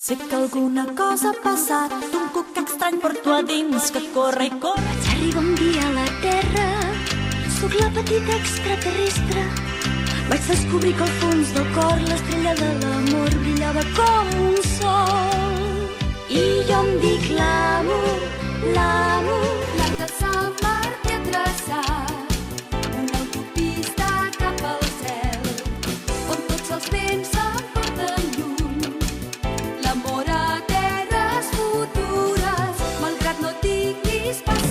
Sé que alguna cosa ha passat, un cuc estrany porto a dins que corre i corre. Vaig arribar un dia a la Terra, sóc la petita extraterrestre. Vaig descobrir que al fons del cor l'estrella de l'amor brillava com un sol. I jo em dic l'amor, l'amor. L'art de Sant Martí ha traçat una autopista cap al cel, on tots els vents s'emporten lluny. L'amor a terres futures, malgrat no tinguis pas.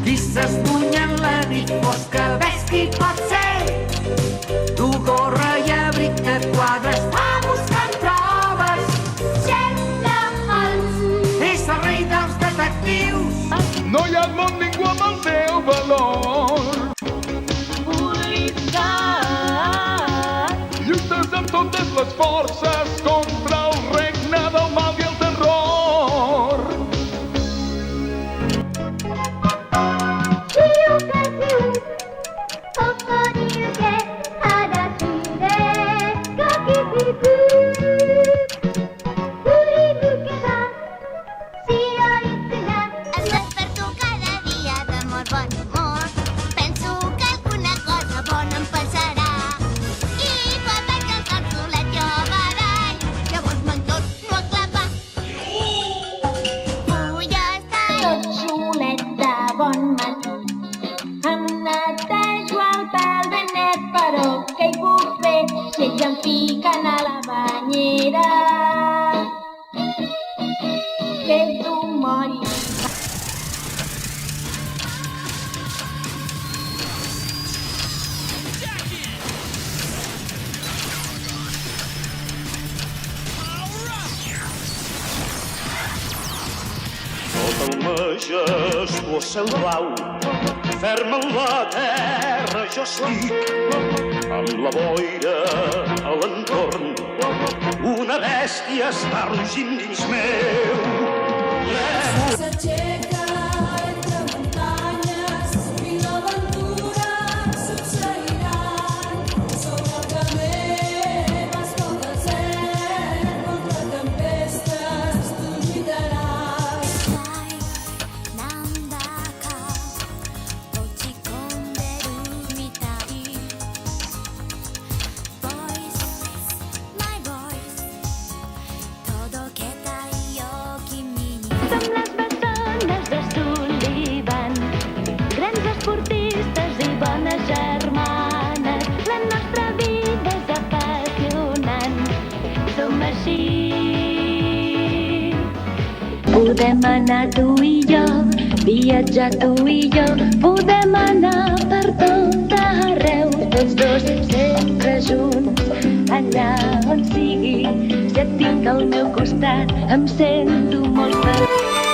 Qui s'estunya en la nit fosca, ves qui pot ser. Tu gorra i abric de quadres, va buscant proves. És el rei dels detectius. No hi ha al món ningú amb el teu valor. Lluites amb totes les forces contra el regne del mal i el terror. Em desperto cada dia d'amor, bon humor. Penso que alguna cosa bona em passarà. I quan veig el cor solet jo badall, llavors me'n torno a clapar. Vull estar tot solet de bon matí. Em netejo el pèl ben net, però què hi puc fer si ells em fiquen a la banyera? Quedo morir. Tot el majestuós cel blau, ferm en la terra jo estic, amb la boira a l'entorn, una bèstia està rugint dins meu. S'aixeca entre muntanyes i l'aventura succeirà. Som el camí, vas pel desert, contra tempestes tu lluitaràs. Som les bessones de Sullivan, grans esportistes i bones germanes. La nostra vida és apassionant, som així. Podem anar tu i jo, viatjar tu i jo, podem anar per tot arreu, tots dos sempre junts, allà on sigui. Si et tinc al meu costat em sento molt feliç.